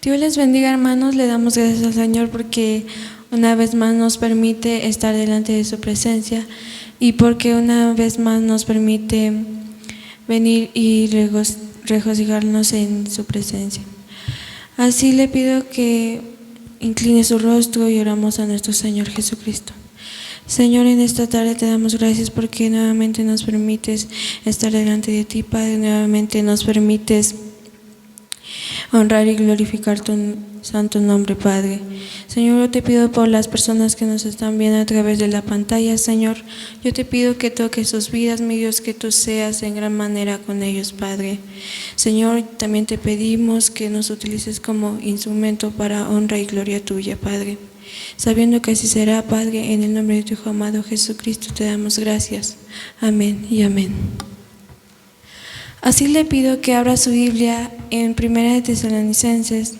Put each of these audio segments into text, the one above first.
Dios les bendiga, hermanos. Le damos gracias al Señor porque una vez más nos permite estar delante de su presencia y porque una vez más nos permite venir y regocijarnos en su presencia. Así le pido que incline su rostro y oramos a nuestro Señor Jesucristo. Señor, en esta tarde te damos gracias porque nuevamente nos permites estar delante de ti, Padre. Nuevamente nos permites honrar y glorificar tu santo nombre, Padre. Señor, yo te pido por las personas que nos están viendo a través de la pantalla, Señor. Yo te pido que toques sus vidas, mi Dios, que tú seas en gran manera con ellos, Padre. Señor, también te pedimos que nos utilices como instrumento para honra y gloria tuya, Padre. Sabiendo que así será, Padre, en el nombre de tu Hijo amado Jesucristo te damos gracias. Amén y amén. Así le pido que abra su Biblia en 1 Tesalonicenses,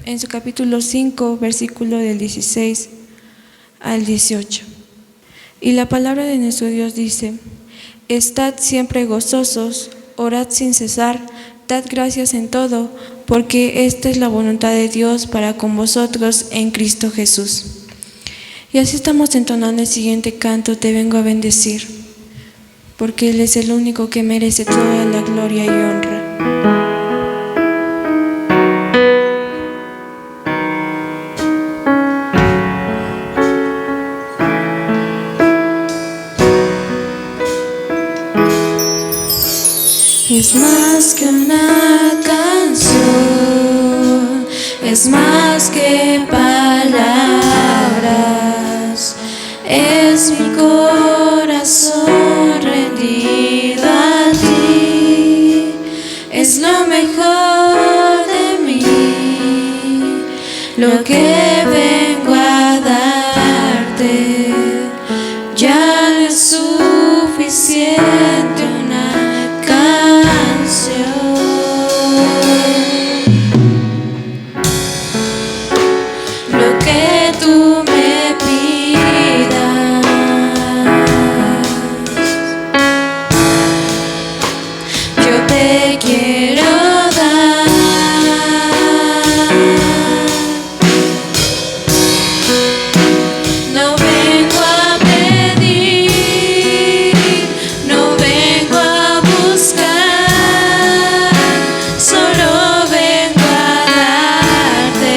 en su capítulo 5, versículo del 16 al 18. Y la palabra de nuestro Dios dice: Estad siempre gozosos, orad sin cesar, dad gracias en todo, porque esta es la voluntad de Dios para con vosotros en Cristo Jesús. Y así estamos entonando el siguiente canto: Te vengo a bendecir, porque Él es el único que merece toda la gloria y honra. Es más que una canción, es más que palabras, es mi corazón rendido a ti, es lo mejor de mí, lo que vengo a darte, ya no es suficiente una canción. Lo que tú me pidas, yo te quiero dar. No vengo a pedir, no vengo a buscar, solo vengo a darte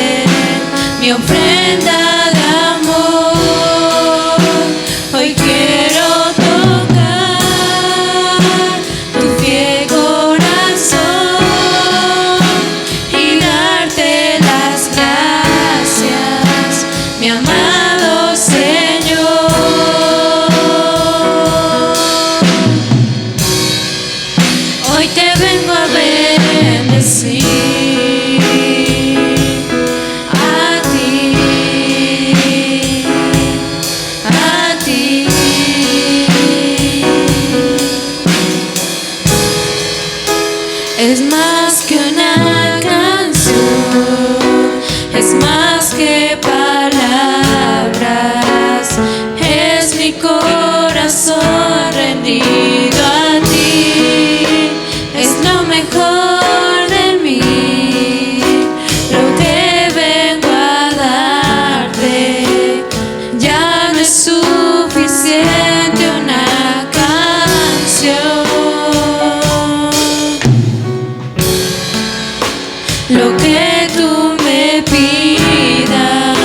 mi ofrenda de amor. Hoy quiero tocar tu fiel corazón y darte las gracias, mi amado Señor. Hoy te vengo a bendecir, a ti, a ti. Es más que una canción, es más que palabras, es mi corazón rendido a ti, es lo mejor de mí, lo que vengo a darte, ya no es suficiente una canción. Lo que tú me pidas,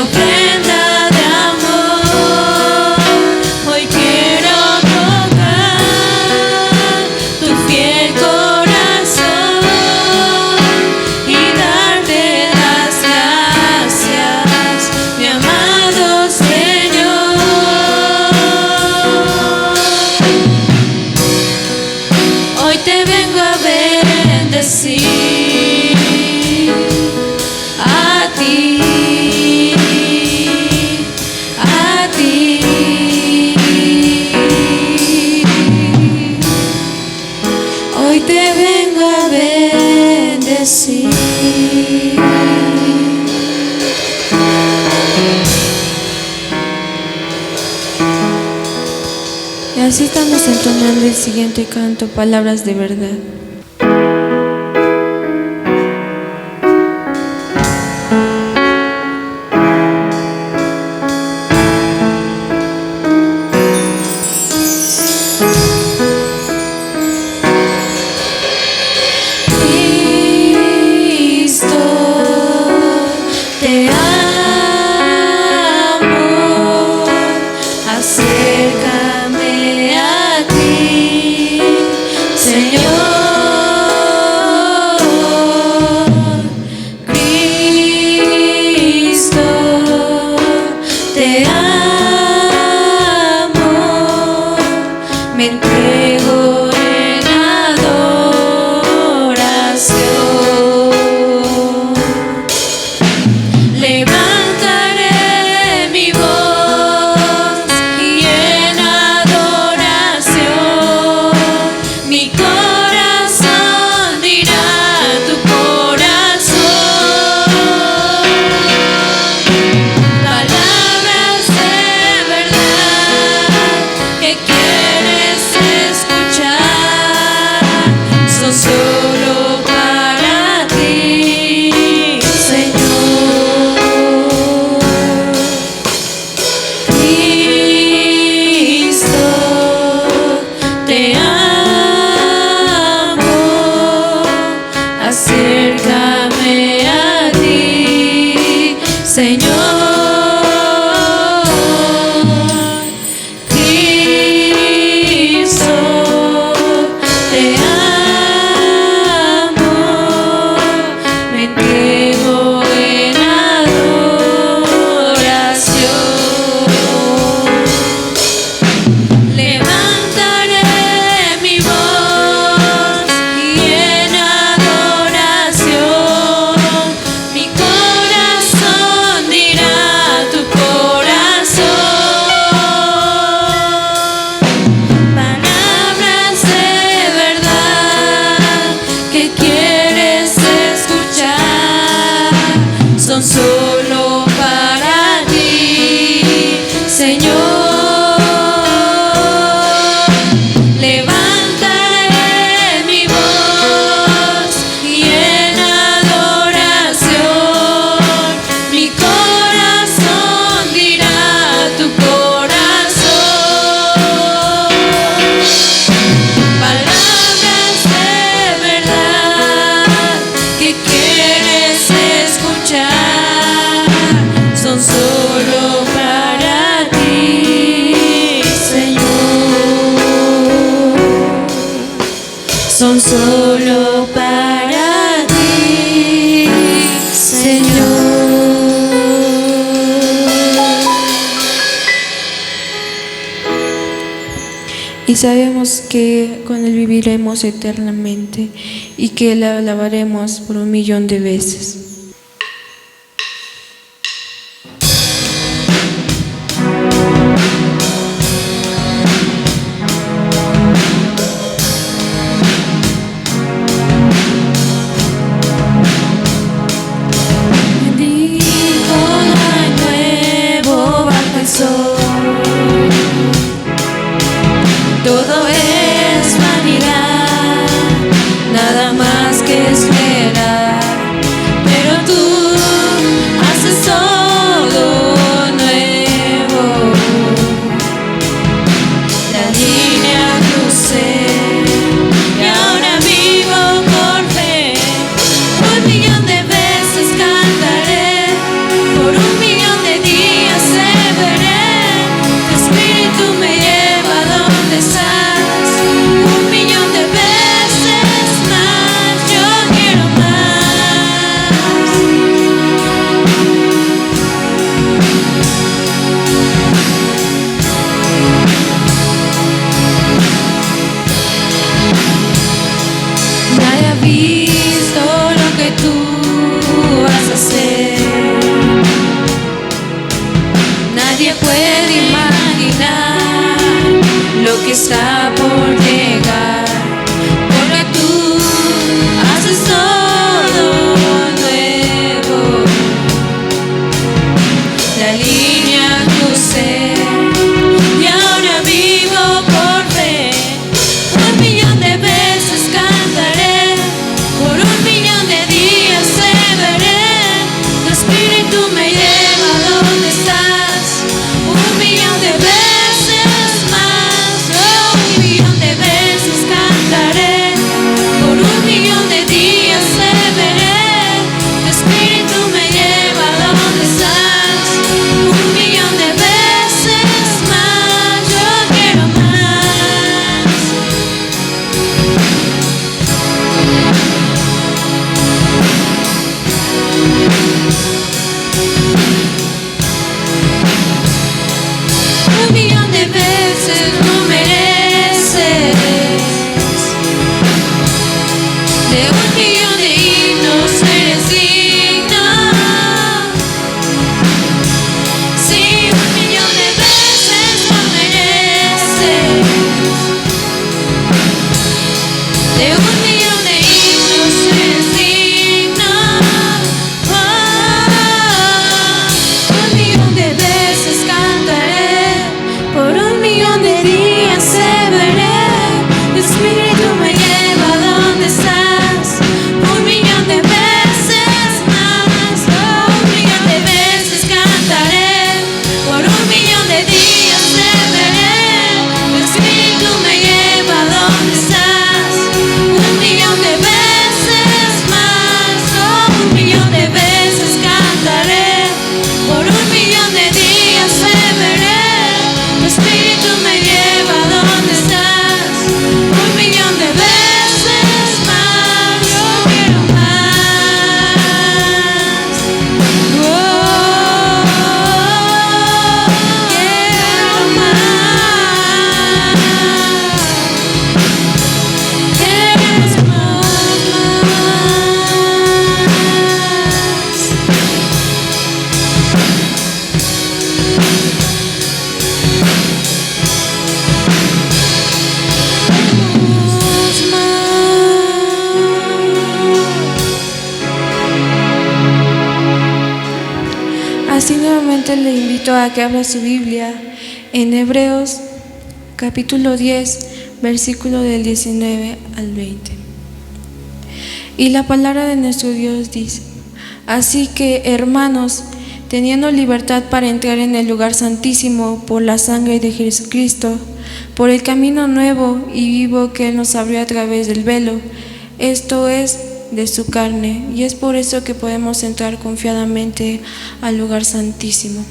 ofrenda de amor. Hoy quiero tocar tu fiel corazón y darte las gracias, mi amado Señor. Hoy te vengo a bendecir, a ti, a ti. Hoy te vengo a bendecir. Y así estamos entonando el siguiente canto, Palabras de Verdad. Cristo, te amo, acércame a ti, Señor. Cristo, te amo, me entrego en adoración. Levantaré mi voz y en adoración mi corazón dirá tu corazón. Palabras de verdad que quieres escuchar son solo para ti, Señor. Cristo, te amo, acércame a ti, Señor. Cristo, te amo, me entrego en adoración. Levantaré mi voz y en adoración mi corazón dirá tu corazón. Palabras de verdad que quieres escuchar son solo para ti, Señor. Levantaré mi voz y en adoración mi corazón dirá tu corazón. Palabras de verdad que quieres escuchar son solo para ti, Señor. Son solo para ti, Señor. Y sabemos que con Él viviremos eternamente y que le alabaremos por 1.000.000 de veces. Bendigo al nuevo bajo el sol. Todo es vanidad, nada más que esperar, pero Nadie puede imaginar lo que está por llegar, porque tú haces todo nuevo. La línea crucé y ahora vivo por fe. 1.000.000 de veces cantaré, por 1.000.000 de días te veré. Tu espíritu me lleva a donde estás. 1.000.000 de veces más, 1.000.000 de veces cantaré, por 1.000.000 de días te veré. Tu espíritu me lleva a donde estás. 1.000.000 de veces más, yo quiero más. 1.000.000 de veces no mereces. De 1.000.000 de himnos eres digno. Sí, 1.000.000 de veces no mereces. De 1.000.000 de himnos eres digno. 1.000.000 de veces cantaré, por 1.000.000 de días te veré. Tu espíritu me lleva a donde estás. 1.000.000 de veces más, 1.000.000 de veces cantaré, por 1.000.000 de días te veré. Tu espíritu me lleva a donde estás. 1.000.000 de veces más, 1.000.000 de veces cantaré, por 1.000.000 de días te veré. Tu espíritu me lleva a donde estás. 1.000.000 de veces más, yo quiero más. Oh, quiero más. Queremos más. Así nuevamente le invito a que abra su Biblia en Hebreos capítulo 10, versículo del 19 al 20. Y la palabra de nuestro Dios dice: así que, hermanos, teniendo libertad para entrar en el lugar santísimo por la sangre de Jesucristo, por el camino nuevo y vivo que Él nos abrió a través del velo, esto es, de su carne, y es por eso que podemos entrar confiadamente al lugar santísimo.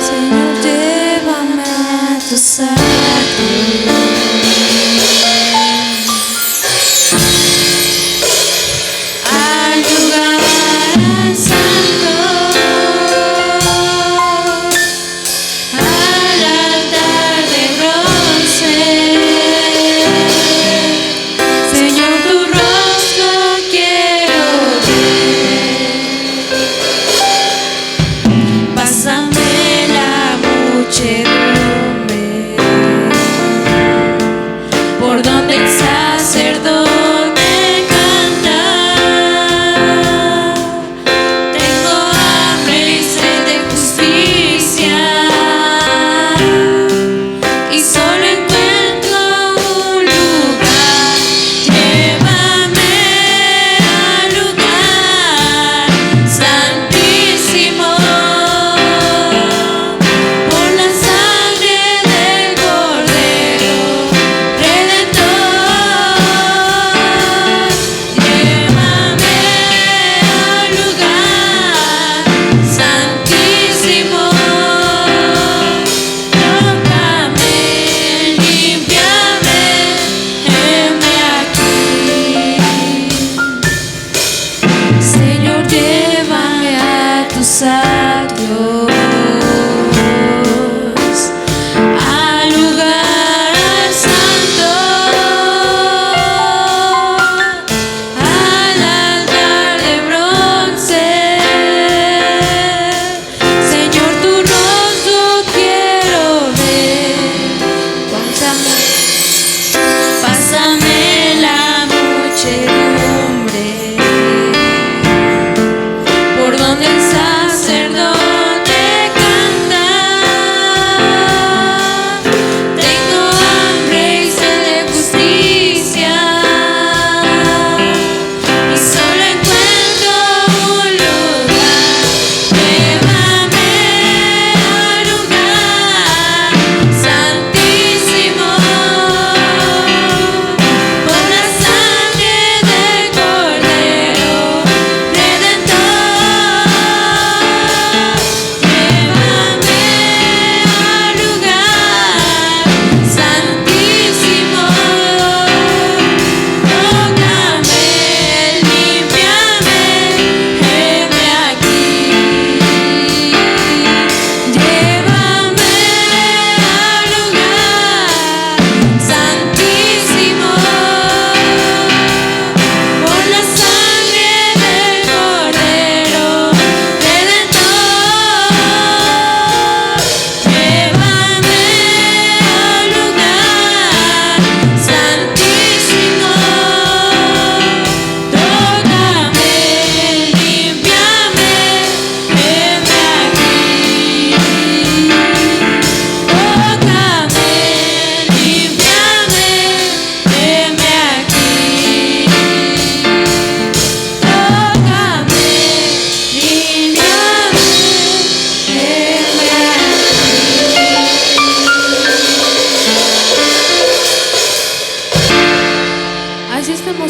Señor, llévame a tu al lugar santo.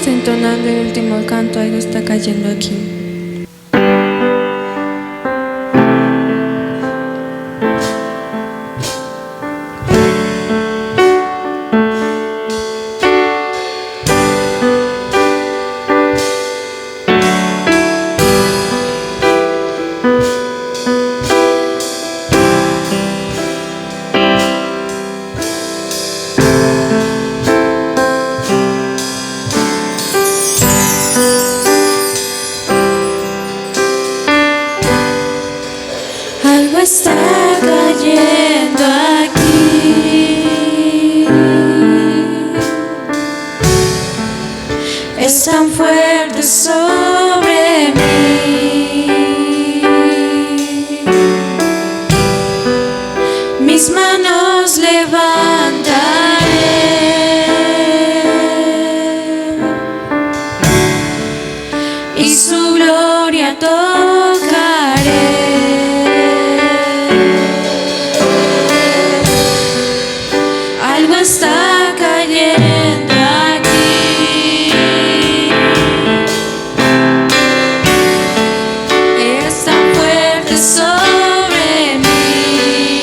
estamos entonando el último canto, algo está cayendo aquí. Algo está cayendo aquí, es tan fuerte sobre mí. Mis manos levantaré y su gloria tocaré. Algo está cayendo aquí, es tan fuerte sobre mí.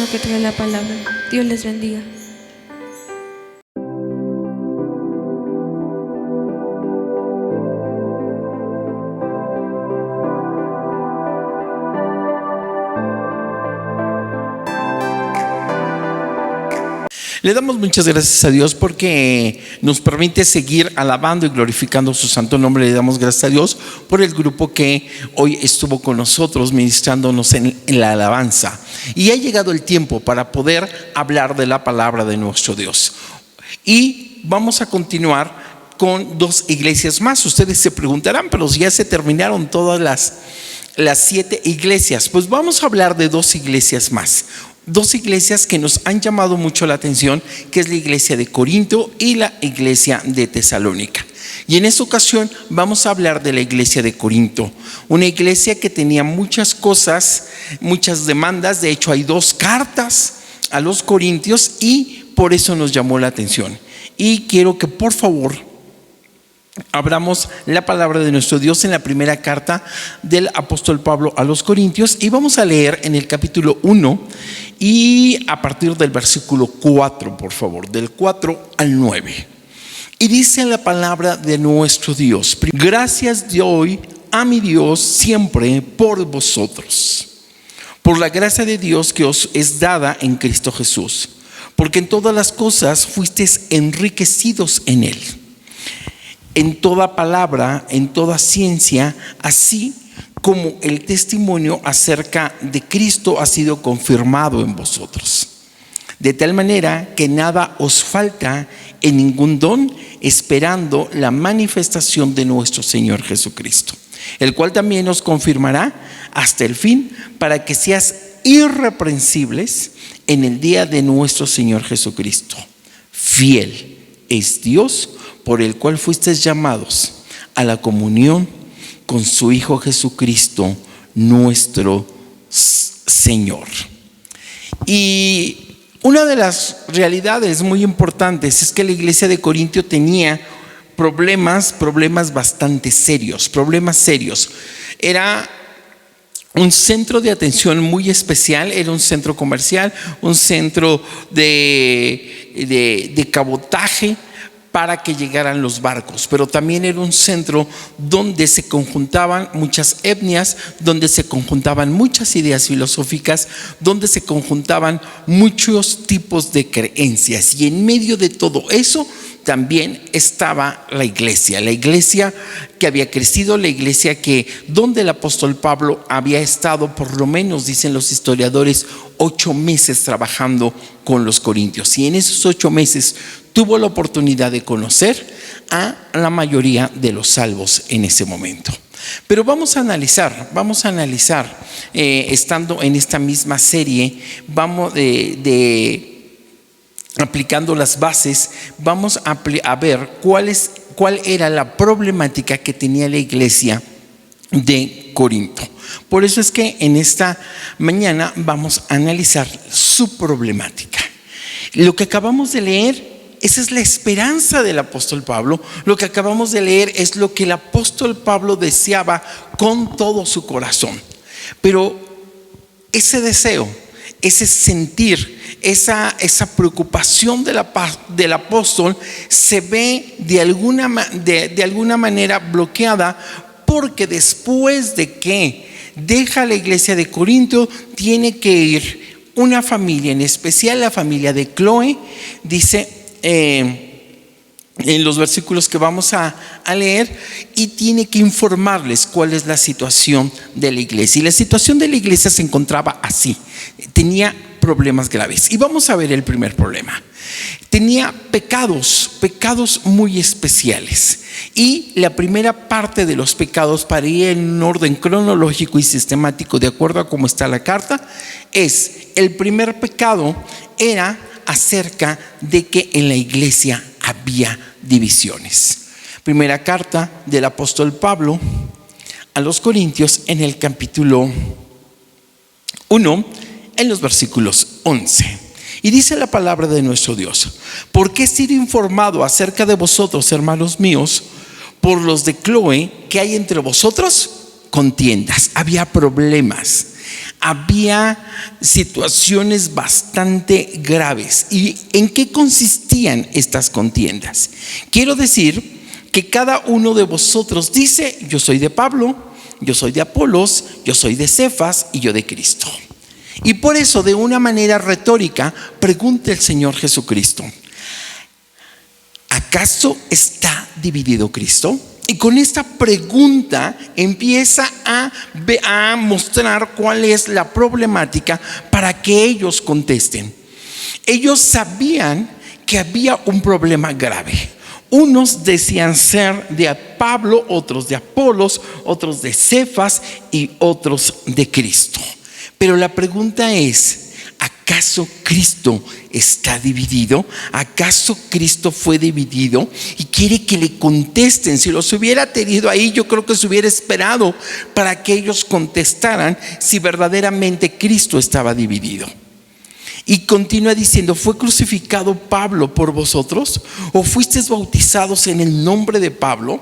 lo que trae la palabra. Dios les bendiga. Le damos muchas gracias a Dios porque nos permite seguir alabando y glorificando su santo nombre. Le damos gracias a Dios por el grupo que hoy estuvo con nosotros ministrándonos en la alabanza. Y ha llegado el tiempo para poder hablar de la palabra de nuestro Dios. Y vamos a continuar con 2 iglesias más. Ustedes se preguntarán, pero ya se terminaron todas las 7 iglesias. Pues vamos a hablar de 2 iglesias más. 2 iglesias que nos han llamado mucho la atención, que es la iglesia de Corinto y la iglesia de Tesalónica. Y en esta ocasión vamos a hablar de la iglesia de Corinto, una iglesia que tenía muchas cosas, muchas demandas. De hecho, hay 2 cartas a los corintios y por eso nos llamó la atención. Y quiero que por favor abramos la palabra de nuestro Dios en la primera carta del apóstol Pablo a los Corintios, y vamos a leer en el capítulo 1 y a partir del versículo 4, por favor, del 4 al 9. Y dice la palabra de nuestro Dios: gracias doy a mi Dios siempre por vosotros, por la gracia de Dios que os es dada en Cristo Jesús, porque en todas las cosas fuisteis enriquecidos en Él, en toda palabra, en toda ciencia, así como el testimonio acerca de Cristo ha sido confirmado en vosotros, de tal manera que nada os falta en ningún don, esperando la manifestación de nuestro Señor Jesucristo, el cual también os confirmará hasta el fin, para que seas irreprensibles en el día de nuestro Señor Jesucristo. Fiel es Dios, por el cual fuisteis llamados a la comunión con su Hijo Jesucristo, nuestro Señor. Y una de las realidades muy importantes es que la iglesia de Corinto tenía problemas bastante serios, problemas serios. Era un centro de atención muy especial, era un centro comercial, un centro de cabotaje para que llegaran los barcos, pero también era un centro donde se conjuntaban muchas etnias, donde se conjuntaban muchas ideas filosóficas, donde se conjuntaban muchos tipos de creencias, y en medio de todo eso también estaba la iglesia que había crecido, la iglesia donde el apóstol Pablo había estado, por lo menos dicen los historiadores, 8 meses trabajando con los corintios, y en esos 8 meses tuvo la oportunidad de conocer a la mayoría de los salvos en ese momento. Pero vamos a analizar, estando en esta misma serie, vamos aplicando las bases, vamos a ver cuál era la problemática que tenía la iglesia de Corinto. Por eso es que en esta mañana vamos a analizar su problemática. Lo que acabamos de leer, esa es la esperanza del apóstol Pablo. Lo que acabamos de leer es lo que el apóstol Pablo deseaba con todo su corazón. Pero ese deseo, ese sentir, esa preocupación del apóstol se ve de alguna manera bloqueada, porque después de que deja la iglesia de Corinto, tiene que ir una familia, en especial la familia de Cloé. Dice en los versículos que vamos a leer, y tiene que informarles cuál es la situación de la iglesia. Y la situación de la iglesia se encontraba así: tenía problemas graves. Y vamos a ver el primer problema. Tenía pecados muy especiales. Y la primera parte de los pecados, para ir en un orden cronológico y sistemático de acuerdo a cómo está la carta, el primer pecado era acerca de que en la iglesia había divisiones. Primera carta del apóstol Pablo a los Corintios, en el capítulo 1, en los versículos 11. Y dice la palabra de nuestro Dios: porque he sido informado acerca de vosotros, hermanos míos, por los de Cloé, que hay entre vosotros contiendas. Había problemas, había situaciones bastante graves. ¿Y en qué consistían estas contiendas? Quiero decir que cada uno de vosotros dice: yo soy de Pablo, yo soy de Apolos, yo soy de Cefas y yo de Cristo. Y por eso, de una manera retórica, pregunta el Señor Jesucristo: ¿acaso está dividido Cristo? Y con esta pregunta empieza a mostrar cuál es la problemática para que ellos contesten. Ellos sabían que había un problema grave. Unos decían ser de Pablo, otros de Apolos, otros de Cefas y otros de Cristo. Pero la pregunta es: ¿acaso Cristo está dividido? ¿Acaso Cristo fue dividido? Y quiere que le contesten. Si los hubiera tenido ahí, yo creo que se hubiera esperado para que ellos contestaran si verdaderamente Cristo estaba dividido. Y continúa diciendo: ¿fue crucificado Pablo por vosotros? ¿O fuisteis bautizados en el nombre de Pablo?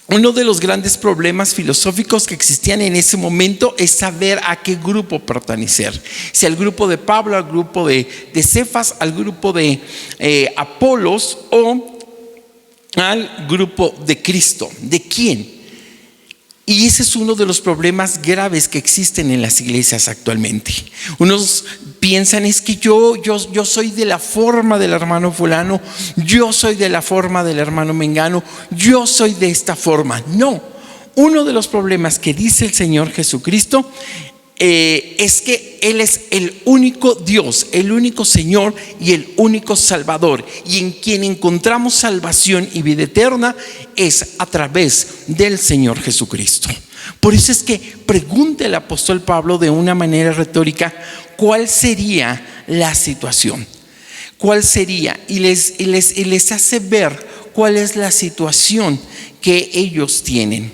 Uno de los grandes problemas filosóficos que existían en ese momento es saber a qué grupo pertenecer. Si al grupo de Pablo, al grupo de Cefas, al grupo de Apolos o al grupo de Cristo. ¿De quién? Y ese es uno de los problemas graves que existen en las iglesias actualmente. Unos piensan: es que yo soy de la forma del hermano fulano, yo soy de la forma del hermano mengano, yo soy de esta forma. No, uno de los problemas que dice el Señor Jesucristo es que Él es el único Dios, el único Señor y el único Salvador, y en quien encontramos salvación y vida eterna es a través del Señor Jesucristo. Por eso es que pregunta el apóstol Pablo de una manera retórica: ¿cuál sería la situación? ¿Cuál sería? Y les hace ver cuál es la situación que ellos tienen.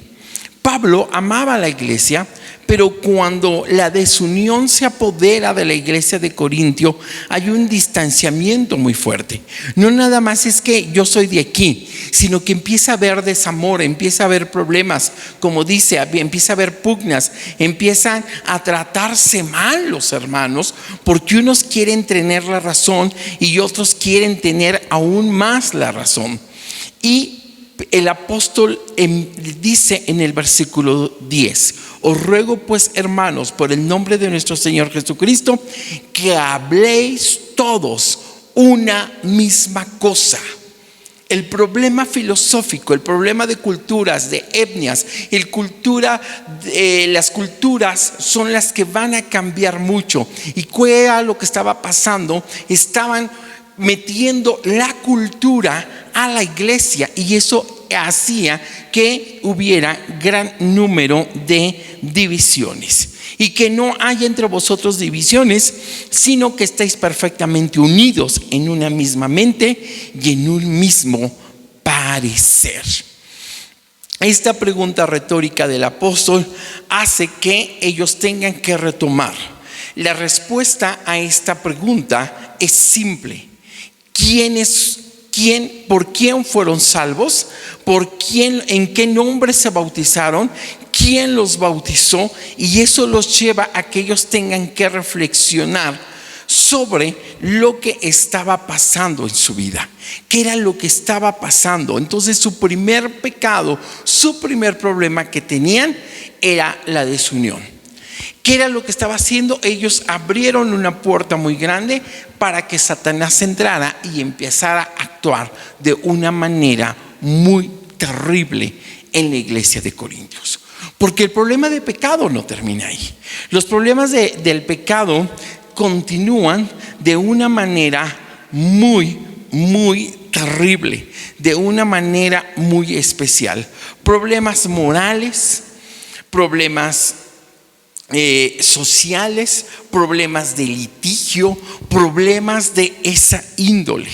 Pablo amaba a la iglesia, pero cuando la desunión se apodera de la iglesia de Corintio, hay un distanciamiento muy fuerte. No nada más es que yo soy de aquí, sino que empieza a haber desamor, empieza a haber problemas, como dice, empieza a haber pugnas, empiezan a tratarse mal los hermanos, porque unos quieren tener la razón y otros quieren tener aún más la razón. Y el apóstol dice en el versículo 10: os ruego pues, hermanos, por el nombre de nuestro Señor Jesucristo, que habléis todos una misma cosa. El problema filosófico, el problema de culturas, de etnias, las culturas son las que van a cambiar mucho. ¿Y cuál era lo que estaba pasando? Estaban metiendo la cultura a la iglesia, y eso hacía que hubiera gran número de divisiones. Y que no haya entre vosotros divisiones, sino que estéis perfectamente unidos en una misma mente y en un mismo parecer. Esta pregunta retórica del apóstol hace que ellos tengan que retomar. La respuesta a esta pregunta es simple: ¿por quién fueron salvos? ¿En qué nombre se bautizaron? ¿Quién los bautizó? Y eso los lleva a que ellos tengan que reflexionar sobre lo que estaba pasando en su vida. ¿Qué era lo que estaba pasando? Entonces su primer pecado, su primer problema que tenían era la desunión. ¿Qué era lo que estaba haciendo? Ellos abrieron una puerta muy grande para que Satanás entrara y empezara a actuar de una manera muy terrible en la iglesia de Corintios. Porque el problema de pecado no termina ahí. Los problemas del pecado continúan de una manera muy, muy terrible, de una manera muy especial. Problemas morales, problemas sociales, problemas de litigio, problemas de esa índole.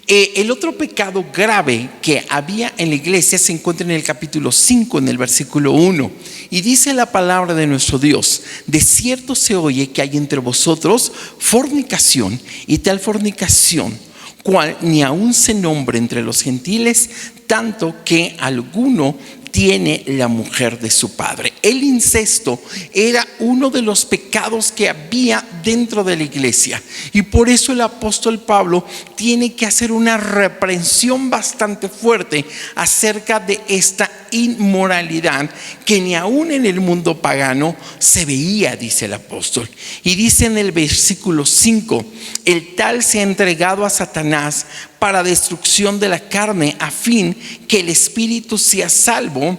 El otro pecado grave que había en la iglesia se encuentra en el capítulo 5, en el versículo 1, y dice la palabra de nuestro Dios: de cierto se oye que hay entre vosotros fornicación, y tal fornicación cual ni aún se nombre entre los gentiles, tanto que alguno tiene la mujer de su padre. El incesto era uno de los pecados que había dentro de la iglesia, y por eso el apóstol Pablo tiene que hacer una reprensión bastante fuerte acerca de esta inmoralidad que ni aún en el mundo pagano se veía, dice el apóstol. Y dice en el versículo 5: el tal se ha entregado a Satanás para destrucción de la carne, a fin que el espíritu sea salvo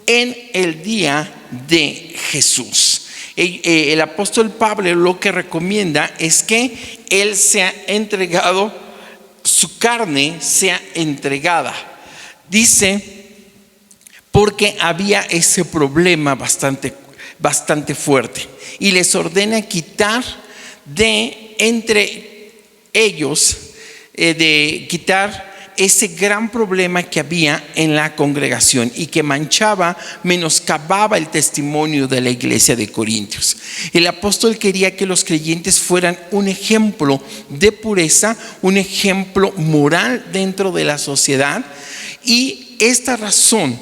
en el día de Jesús. El apóstol Pablo lo que recomienda es que él sea entregado, su carne sea entregada. Dice, porque había ese problema bastante fuerte, y les ordena quitar de entre ellos, de quitar ese gran problema que había en la congregación y que manchaba, menoscababa el testimonio de la iglesia de Corintios. El apóstol quería que los creyentes fueran un ejemplo de pureza, un ejemplo moral dentro de la sociedad, y esta razón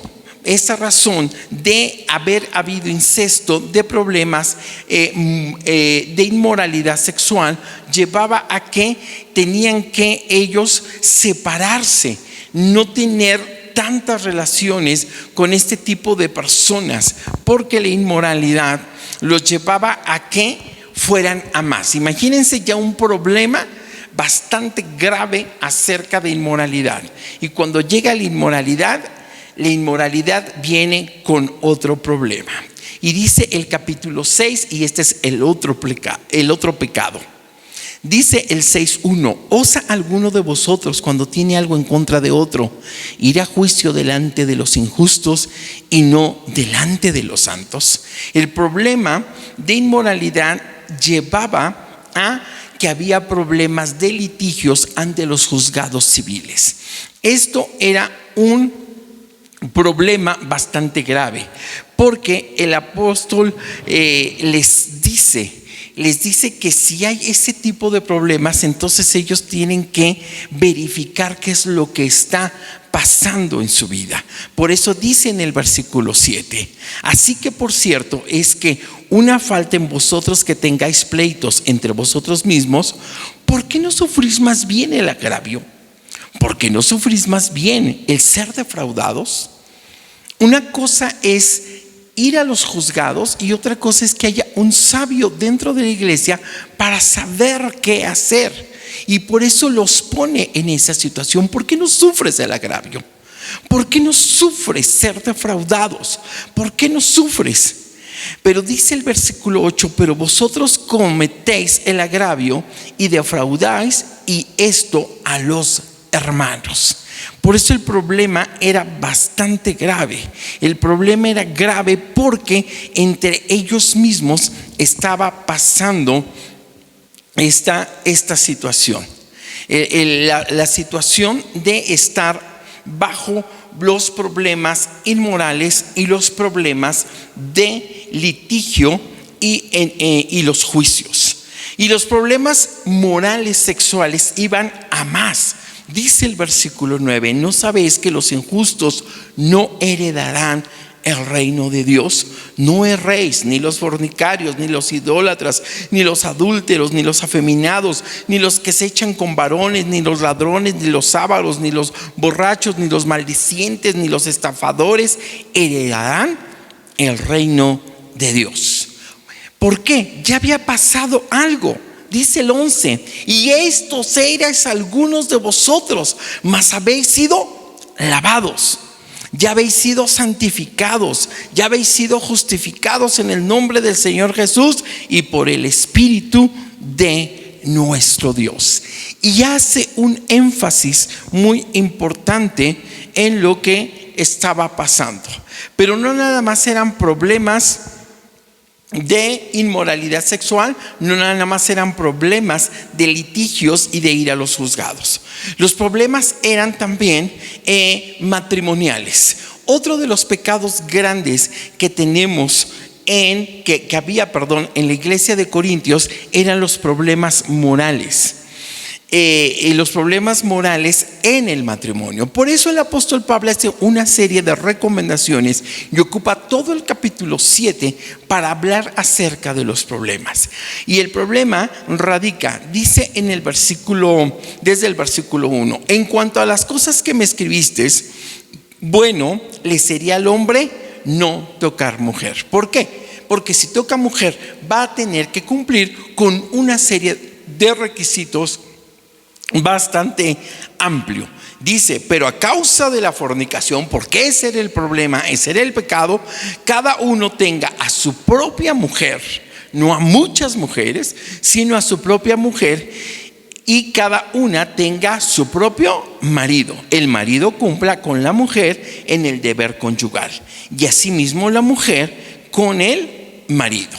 de haber habido incesto, de problemas de inmoralidad sexual, llevaba a que tenían que ellos separarse, no tener tantas relaciones con este tipo de personas, porque la inmoralidad los llevaba a que fueran a más. Imagínense ya un problema bastante grave acerca de inmoralidad, y cuando llega la inmoralidad viene con otro problema. Y dice el capítulo 6, y este es el otro pecado. Dice el 6:1: ¿osa alguno de vosotros, cuando tiene algo en contra de otro, ir a juicio delante de los injustos y no delante de los santos? El problema de inmoralidad llevaba a que había problemas de litigios ante los juzgados civiles. Esto era un problema bastante grave, porque el apóstol les dice que si hay ese tipo de problemas, entonces ellos tienen que verificar qué es lo que está pasando en su vida. Por eso dice en el versículo 7: así que por cierto es que una falta en vosotros que tengáis pleitos entre vosotros mismos, ¿por qué no sufrís más bien el agravio? ¿Por qué no sufrís más bien el ser defraudados? Una cosa es ir a los juzgados y otra cosa es que haya un sabio dentro de la iglesia para saber qué hacer, y por eso los pone en esa situación. ¿Por qué no sufres el agravio? ¿Por qué no sufres ser defraudados? ¿Por qué no sufres? Pero dice el versículo 8: pero vosotros cometéis el agravio y defraudáis, y esto a los hermanos. Por eso el problema era bastante grave. El problema era grave porque entre ellos mismos estaba pasando esta situación. La situación de estar bajo los problemas inmorales y los problemas de litigio y los juicios. Y los problemas morales sexuales iban a más. Dice el versículo 9: ¿no sabéis que los injustos no heredarán el reino de Dios? No erréis, ni los fornicarios, ni los idólatras, ni los adúlteros, ni los afeminados, ni los que se echan con varones, ni los ladrones, ni los ávaros, ni los borrachos, ni los maldicientes, ni los estafadores heredarán el reino de Dios. ¿Por qué? Ya había pasado algo. Dice el 11: y estos erais algunos de vosotros, mas habéis sido lavados, ya habéis sido santificados, ya habéis sido justificados en el nombre del Señor Jesús y por el Espíritu de nuestro Dios. Y hace un énfasis muy importante en lo que estaba pasando. Pero no nada más eran problemas de inmoralidad sexual, no nada más eran problemas de litigios y de ir a los juzgados. Los problemas eran también matrimoniales. Otro de los pecados grandes que tenemos que había en la iglesia de Corintios eran los problemas morales. los problemas morales en el matrimonio. Por eso el apóstol Pablo hace una serie de recomendaciones y ocupa todo el capítulo 7 para hablar acerca de los problemas. Y el problema radica, dice en el versículo, desde el versículo 1: en cuanto a las cosas que me escribiste, bueno le sería al hombre no tocar mujer. ¿Por qué? Porque si toca mujer va a tener que cumplir con una serie de requisitos bastante amplio. Dice: pero a causa de la fornicación, porque ese era el problema, ese era el pecado, cada uno tenga a su propia mujer, no a muchas mujeres, sino a su propia mujer, y cada una tenga su propio marido. El marido cumpla con la mujer en el deber conyugal, y asimismo la mujer con el marido.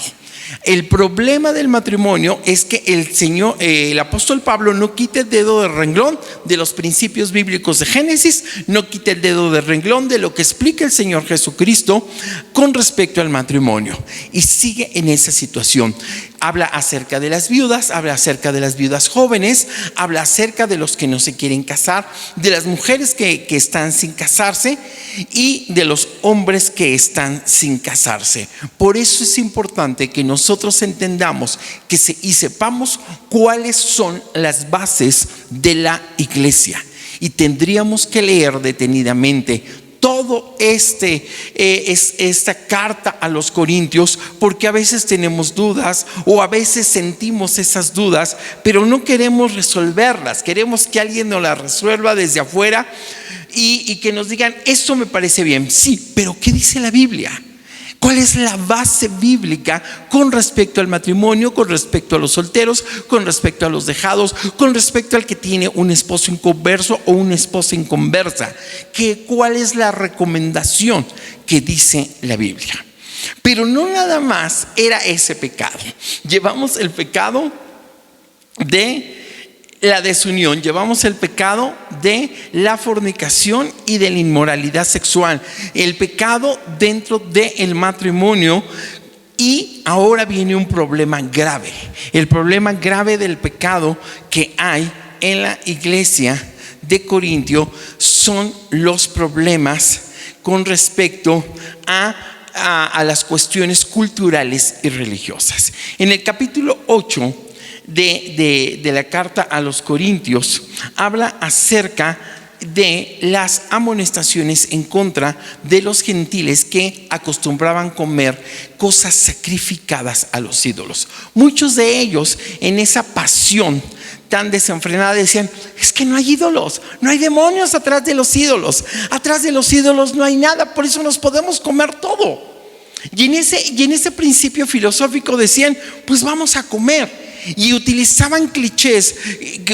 El problema del matrimonio es que el apóstol Pablo no quita el dedo del renglón de los principios bíblicos de Génesis, no quita el dedo del renglón de lo que explica el Señor Jesucristo con respecto al matrimonio, y sigue en esa situación. Habla acerca de las viudas, habla acerca de las viudas jóvenes, habla acerca de los que no se quieren casar, de las mujeres que están sin casarse y de los hombres que están sin casarse. Por eso es importante que nosotros entendamos y sepamos cuáles son las bases de la iglesia. Y tendríamos que leer detenidamente todo esta carta a los Corintios, porque a veces tenemos dudas o a veces sentimos esas dudas, pero no queremos resolverlas. Queremos que alguien nos las resuelva desde afuera y que nos digan: eso me parece bien. Sí, pero ¿qué dice la Biblia? ¿Cuál es la base bíblica con respecto al matrimonio, con respecto a los solteros, con respecto a los dejados, con respecto al que tiene un esposo inconverso o una esposa inconversa? ¿Cuál es la recomendación que dice la Biblia? Pero no nada más era ese pecado. Llevamos el pecado de la desunión, llevamos el pecado de la fornicación y de la inmoralidad sexual, el pecado dentro del matrimonio, y ahora viene un problema grave. El problema grave del pecado que hay en la iglesia de Corintio son los problemas con respecto a las cuestiones culturales y religiosas. En el capítulo 8 de la carta a los Corintios habla acerca de las amonestaciones en contra de los gentiles que acostumbraban comer cosas sacrificadas a los ídolos. Muchos de ellos, en esa pasión tan desenfrenada, decían: es que no hay ídolos, no hay demonios atrás de los ídolos no hay nada, por eso nos podemos comer todo. Y en ese principio filosófico decían: pues vamos a comer. Y utilizaban clichés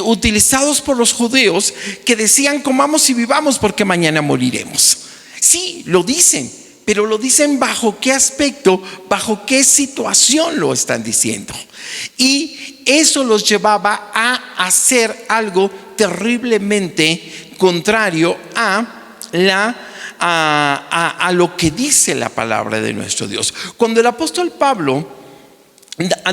utilizados por los judíos que decían: comamos y vivamos porque mañana moriremos. Sí, lo dicen, pero lo dicen bajo qué aspecto, bajo qué situación lo están diciendo. Y eso los llevaba a hacer algo terriblemente contrario a lo que dice la palabra de nuestro Dios. Cuando el apóstol Pablo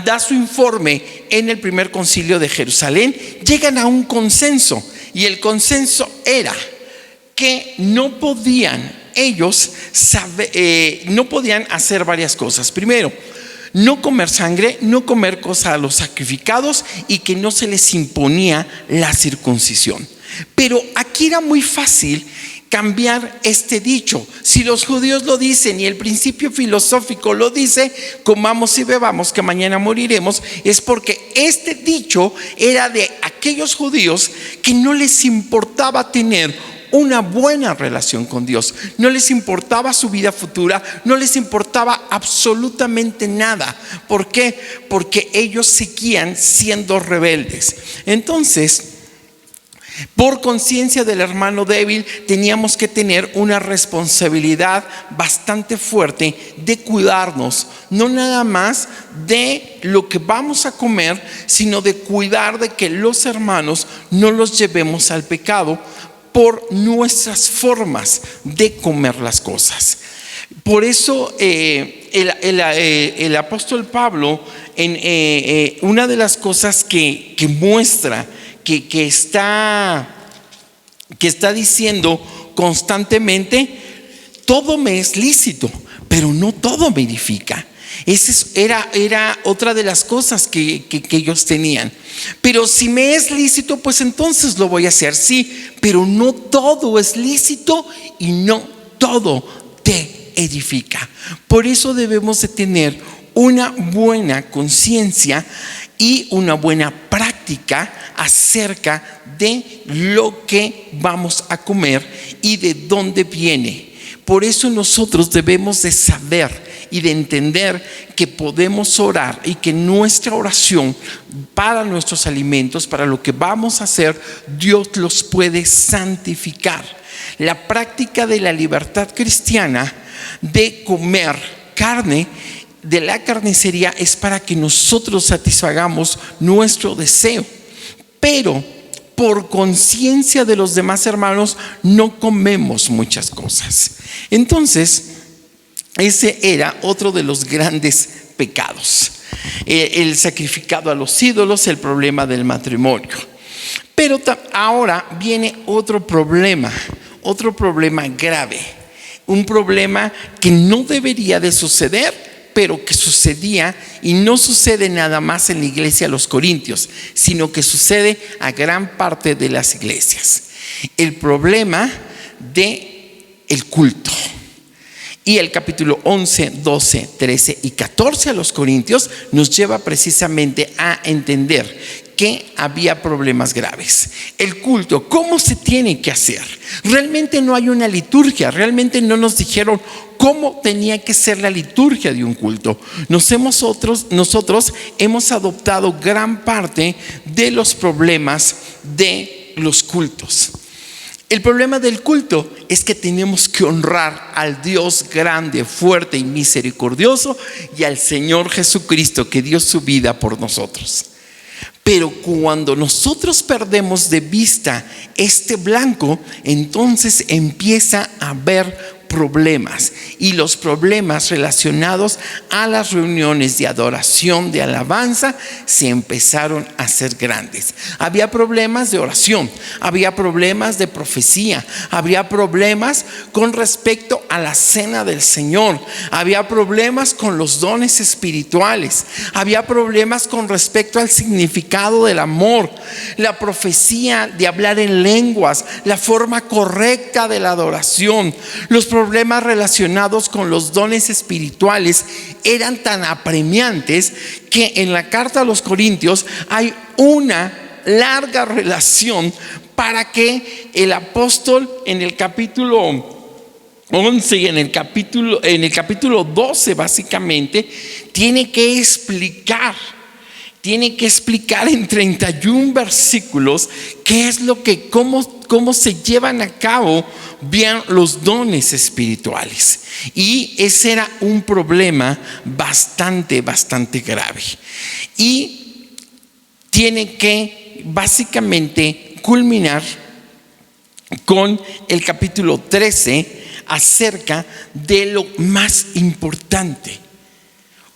da su informe en el primer concilio de Jerusalén, llegan a un consenso, y el consenso era que no podían hacer varias cosas. Primero, no comer sangre, no comer cosas a los sacrificados, y que no se les imponía la circuncisión. Pero aquí era muy fácil cambiar este dicho. Si los judíos lo dicen y el principio filosófico lo dice: comamos y bebamos que mañana moriremos, es porque este dicho era de aquellos judíos que no les importaba tener una buena relación con Dios, no les importaba su vida futura, no les importaba absolutamente nada. ¿Por qué? Porque ellos seguían siendo rebeldes. Entonces, por conciencia del hermano débil, teníamos que tener una responsabilidad bastante fuerte de cuidarnos, no nada más de lo que vamos a comer, sino de cuidar de que los hermanos no los llevemos al pecado por nuestras formas de comer las cosas. Por eso el apóstol Pablo, en una de las cosas que muestra que está diciendo constantemente: todo me es lícito, pero no todo me edifica. Esa era otra de las cosas que ellos tenían. Pero si me es lícito, pues entonces lo voy a hacer, sí, pero no todo es lícito y no todo te edifica. Por eso debemos de tener una buena conciencia y una buena práctica acerca de lo que vamos a comer y de dónde viene. Por eso nosotros debemos de saber y de entender que podemos orar y que nuestra oración para nuestros alimentos, para lo que vamos a hacer, Dios los puede santificar. La práctica de la libertad cristiana de comer carne de la carnicería es para que nosotros satisfagamos nuestro deseo, pero por conciencia de los demás hermanos no comemos muchas cosas. Entonces, ese era otro de los grandes pecados, el sacrificado a los ídolos, el problema del matrimonio. Pero ahora viene otro problema grave, un problema que no debería de suceder, pero que sucedía, y no sucede nada más en la iglesia de los Corintios, sino que sucede a gran parte de las iglesias. El problema del culto. Y el capítulo 11, 12, 13 y 14 a los Corintios nos lleva precisamente a entender que había problemas graves. El culto, ¿cómo se tiene que hacer? Realmente no hay una liturgia, realmente no nos dijeron cómo tenía que ser la liturgia de un culto. Nosotros hemos adoptado gran parte de los problemas de los cultos. El problema del culto es que tenemos que honrar al Dios grande, fuerte y misericordioso, y al Señor Jesucristo, que dio su vida por nosotros. Pero cuando nosotros perdemos de vista este blanco, entonces empieza a haber problemas, y los problemas relacionados a las reuniones de adoración, de alabanza, se empezaron a hacer grandes. Había problemas de oración, había problemas de profecía, había problemas con respecto a la cena del Señor, había problemas con los dones espirituales, había problemas con respecto al significado del amor, la profecía, de hablar en lenguas, la forma correcta de la adoración. Los problemas relacionados con los dones espirituales eran tan apremiantes que en la carta a los Corintios hay una larga relación para que el apóstol en el capítulo 11 y en el capítulo 12 básicamente tiene que explicar en 31 versículos qué es lo que, cómo se llevan a cabo bien los dones espirituales. Y ese era un problema bastante grave. Y tiene que básicamente culminar con el capítulo 13 acerca de lo más importante.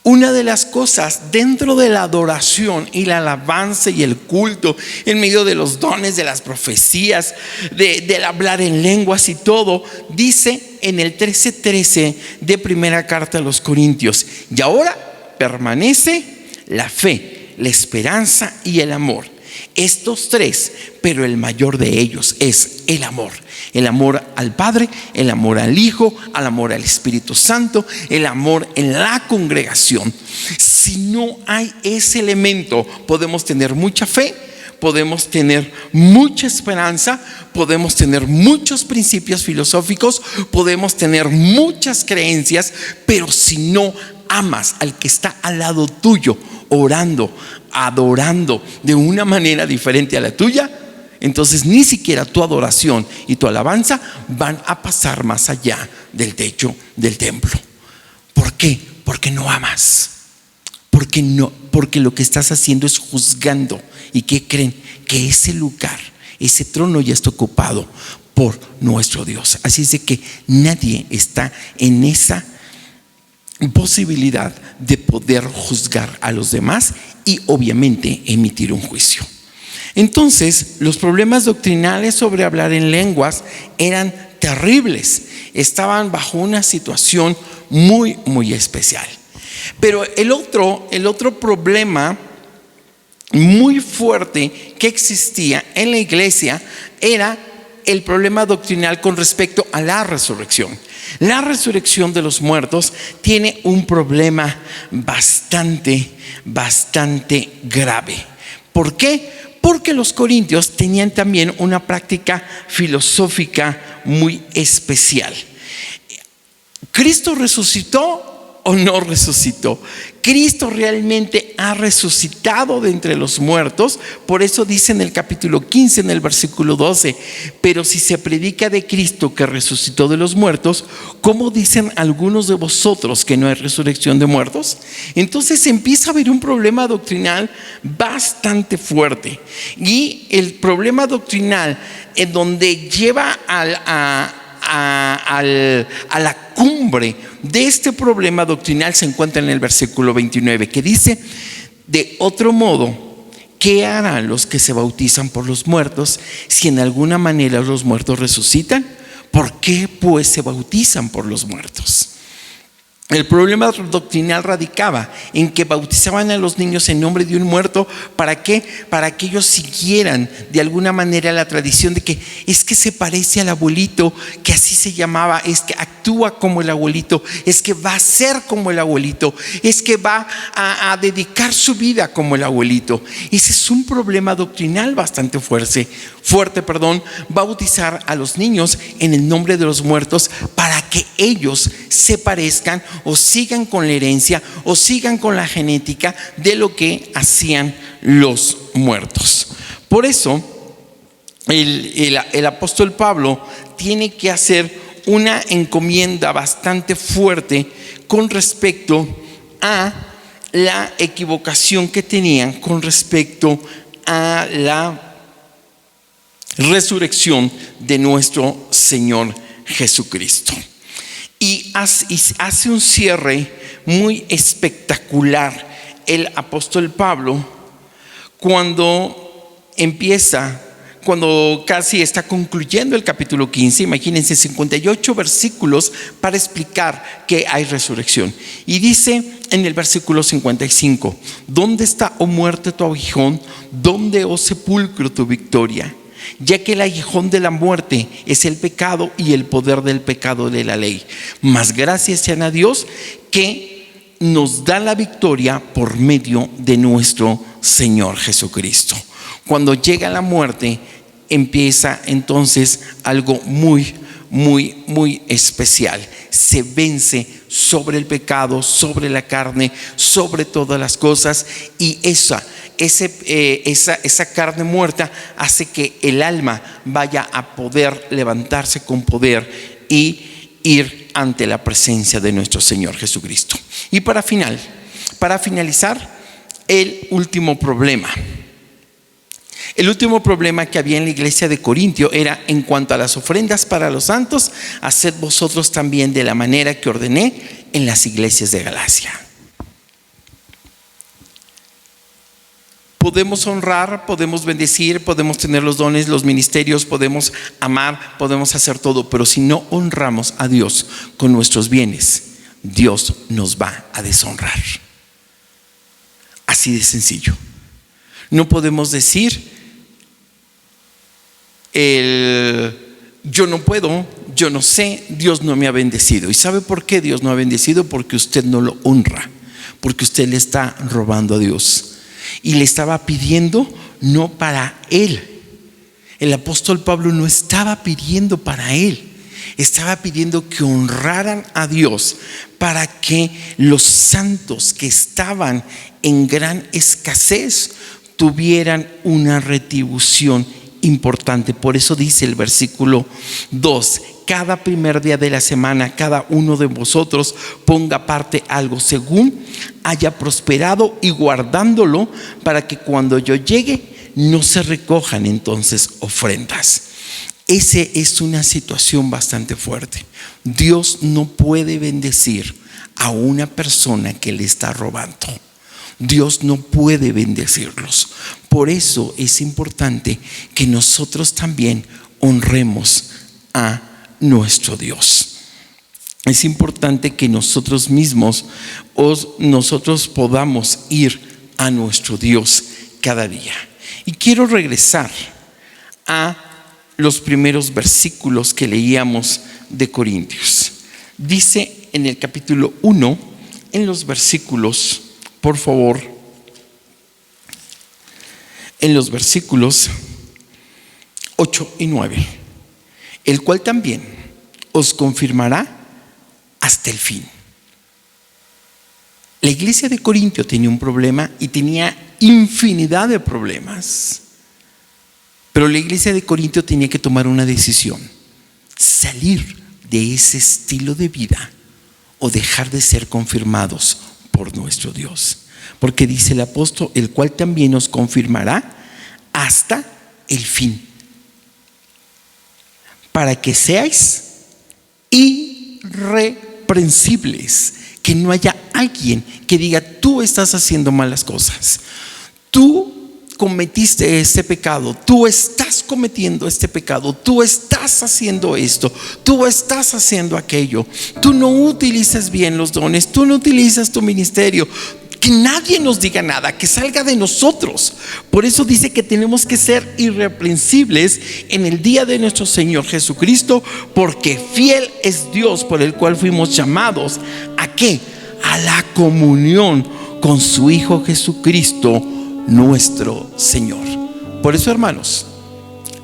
Una de las cosas dentro de la adoración y la alabanza y el culto, en medio de los dones, de las profecías, del hablar en lenguas y todo, dice en el 13:13 de primera carta a los Corintios: y ahora permanece la fe, la esperanza y el amor. Estos tres, pero el mayor de ellos es el amor. El amor al Padre, el amor al Hijo, el amor al Espíritu Santo, el amor en la congregación. Si no hay ese elemento, podemos tener mucha fe, podemos tener mucha esperanza, podemos tener muchos principios filosóficos, podemos tener muchas creencias, pero si no amas al que está al lado tuyo, orando, adorando de una manera diferente a la tuya, entonces ni siquiera tu adoración y tu alabanza van a pasar más allá del techo del templo. ¿Por qué? Porque no amas. Porque lo que estás haciendo es juzgando. ¿Y qué creen? Que ese lugar, ese trono ya está ocupado por nuestro Dios. Así es de que nadie está en esa posibilidad de poder juzgar a los demás y obviamente emitir un juicio. Entonces, los problemas doctrinales sobre hablar en lenguas eran terribles. Estaban bajo una situación muy, muy especial. Pero el otro problema muy fuerte que existía en la iglesia era el problema doctrinal con respecto a la resurrección. La resurrección de los muertos tiene un problema bastante grave. ¿Por qué? Porque los corintios tenían también una práctica filosófica muy especial. ¿Cristo resucitó o no resucitó? Cristo realmente ha resucitado de entre los muertos. Por eso dice en el capítulo 15, en el versículo 12: pero si se predica de Cristo que resucitó de los muertos, ¿cómo dicen algunos de vosotros que no hay resurrección de muertos? Entonces empieza a haber un problema doctrinal bastante fuerte. Y el problema doctrinal en donde lleva a la cumbre de este problema doctrinal se encuentra en el versículo 29, que dice: de otro modo, ¿qué harán los que se bautizan por los muertos si en alguna manera los muertos resucitan? ¿Por qué pues se bautizan por los muertos? El problema doctrinal radicaba en que bautizaban a los niños en nombre de un muerto. ¿Para qué? Para que ellos siguieran de alguna manera la tradición de que es que se parece al abuelito, que así se llamaba, es que actúa como el abuelito, es que va a ser como el abuelito, es que va a dedicar su vida como el abuelito. Ese es un problema doctrinal bastante fuerte. Bautizar a los niños en el nombre de los muertos para que ellos se parezcan o sigan con la herencia o sigan con la genética de lo que hacían los muertos. Por eso el apóstol Pablo tiene que hacer una encomienda bastante fuerte con respecto a la equivocación que tenían con respecto a la resurrección de nuestro Señor Jesucristo. Y hace un cierre muy espectacular el apóstol Pablo cuando casi está concluyendo el capítulo 15. Imagínense, 58 versículos para explicar que hay resurrección. Y dice en el versículo 55: ¿dónde está, oh muerte, tu aguijón? ¿Dónde, oh sepulcro, tu victoria? Ya que el aguijón de la muerte es el pecado y el poder del pecado de la ley. Mas gracias sean a Dios que nos da la victoria por medio de nuestro Señor Jesucristo. Cuando llega la muerte, empieza entonces algo muy especial. Se vence sobre el pecado, sobre la carne, sobre todas las cosas, y esa carne muerta hace que el alma vaya a poder levantarse con poder y ir ante la presencia de nuestro Señor Jesucristo. Y para finalizar, el último problema que había en la iglesia de Corintio era en cuanto a las ofrendas para los santos: haced vosotros también de la manera que ordené en las iglesias de Galacia. Podemos honrar, podemos bendecir, podemos tener los dones, los ministerios, podemos amar, podemos hacer todo, pero si no honramos a Dios con nuestros bienes, Dios nos va a deshonrar. Así de sencillo. No podemos decir yo no puedo, yo no sé, Dios no me ha bendecido. ¿Y sabe por qué Dios no ha bendecido? Porque usted no lo honra, porque usted le está robando a Dios. Y le estaba pidiendo no para él. El apóstol Pablo no estaba pidiendo para él, estaba pidiendo que honraran a Dios para que los santos que estaban en gran escasez tuvieran una retribución importante. Por eso dice el versículo 2: cada primer día de la semana, cada uno de vosotros ponga aparte algo según haya prosperado, y guardándolo para que cuando yo llegue no se recojan entonces ofrendas. Esa es una situación bastante fuerte. Dios no puede bendecir a una persona que le está robando. Dios no puede bendecirlos. Por eso es importante que nosotros también honremos a nuestro Dios. Es importante que nosotros mismos nosotros podamos ir a nuestro Dios cada día. Y quiero regresar a los primeros versículos que leíamos de Corintios. Dice en el capítulo 1, en los versículos, por favor, en los versículos 8 y 9, el cual también os confirmará hasta el fin. La iglesia de Corintio tenía un problema y tenía infinidad de problemas, pero la iglesia de Corintio tenía que tomar una decisión: salir de ese estilo de vida o dejar de ser confirmados por nuestro Dios. Porque dice el apóstol, el cual también os confirmará hasta el fin, para que seáis irreprensibles, que no haya alguien que diga: tú estás haciendo malas cosas, tú cometiste este pecado, tú estás cometiendo este pecado, tú estás haciendo esto, tú estás haciendo aquello, tú no utilizas bien los dones, tú no utilizas tu ministerio. Que nadie nos diga nada, que salga de nosotros. Por eso dice que tenemos que ser irreprensibles en el día de nuestro Señor Jesucristo, porque fiel es Dios por el cual fuimos llamados. ¿A qué? A la comunión con su Hijo Jesucristo, nuestro Señor. Por eso, hermanos,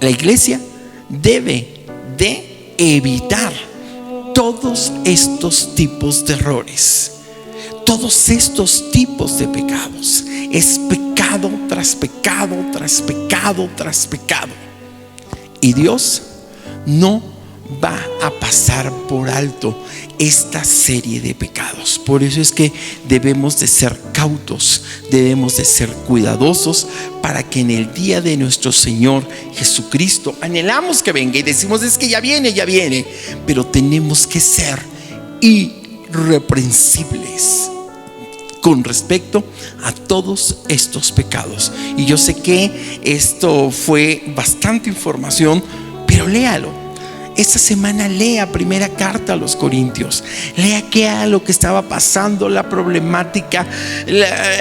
la iglesia debe de evitar todos estos tipos de errores, todos estos tipos de pecados. Es pecado tras pecado, tras pecado, tras pecado. Y Dios no va a pasar por alto esta serie de pecados. Por eso es que debemos de ser cautos, debemos de ser cuidadosos, para que en el día de nuestro Señor Jesucristo, anhelamos que venga y decimos: es que ya viene, pero tenemos que ser irreprensibles con respecto a todos estos pecados. Y yo sé que esto fue bastante información, pero léalo. Esta semana lea primera carta a los Corintios, lea qué era lo que estaba pasando, la problemática,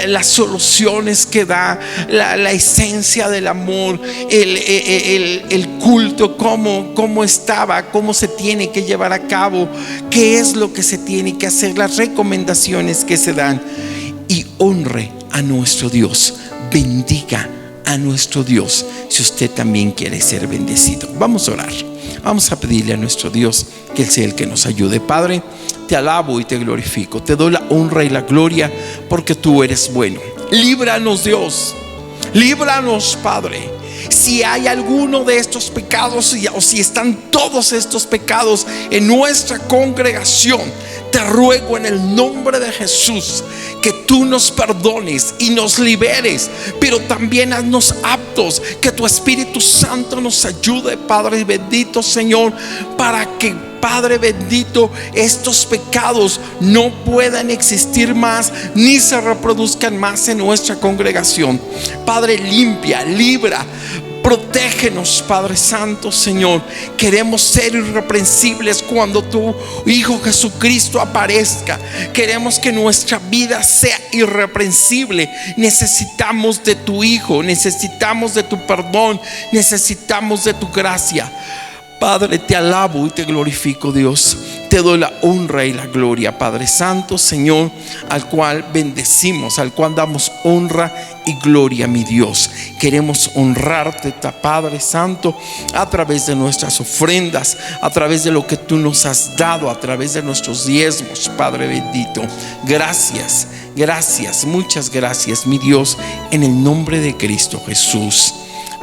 las soluciones que da, la esencia del amor, el culto, cómo estaba, cómo se tiene que llevar a cabo, qué es lo que se tiene que hacer, las recomendaciones que se dan. Y honre a nuestro Dios, bendiga a nuestro Dios, si usted también quiere ser bendecido. Vamos a orar. Vamos a pedirle a nuestro Dios que Él sea el que nos ayude. Padre, te alabo y te glorifico, te doy la honra y la gloria, porque tú eres bueno. Líbranos, Dios, líbranos, Padre. Si hay alguno de estos pecados, o si están todos estos pecados en nuestra congregación, te ruego en el nombre de Jesús que tú nos perdones y nos liberes, pero también haznos aptos, que tu Espíritu Santo nos ayude, Padre bendito, Señor, para que, Padre bendito, estos pecados no puedan existir más, ni se reproduzcan más en nuestra congregación. Padre, limpia, libra, protégenos, Padre Santo, Señor. Queremos ser irreprensibles cuando tu Hijo Jesucristo aparezca. Queremos que nuestra vida sea irreprensible. Necesitamos de tu Hijo, necesitamos de tu perdón, necesitamos de tu gracia. Padre, te alabo y te glorifico, Dios. Te doy la honra y la gloria, Padre Santo, Señor, al cual bendecimos, al cual damos honra y gloria, mi Dios. Queremos honrarte, Padre Santo, a través de nuestras ofrendas, a través de lo que tú nos has dado, a través de nuestros diezmos, Padre bendito. Gracias, gracias, muchas gracias, mi Dios, en el nombre de Cristo Jesús.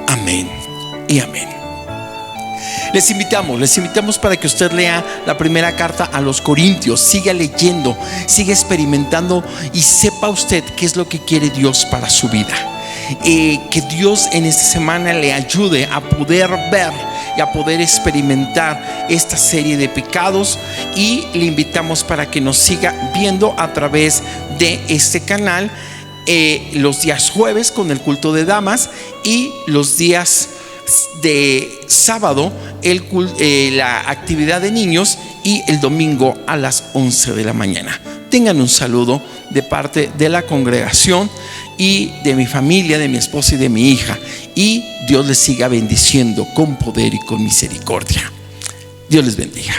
Amén y amén. Les invitamos para que usted lea la primera carta a los Corintios, siga leyendo, siga experimentando y sepa usted qué es lo que quiere Dios para su vida. Que Dios en esta semana le ayude a poder ver y a poder experimentar esta serie de pecados, y le invitamos para que nos siga viendo a través de este canal los días jueves con el culto de damas y los días de sábado la actividad de niños y el domingo a las 11 de la mañana. Tengan un saludo de parte de la congregación y de mi familia, de mi esposa y de mi hija, y Dios les siga bendiciendo con poder y con misericordia. Dios les bendiga.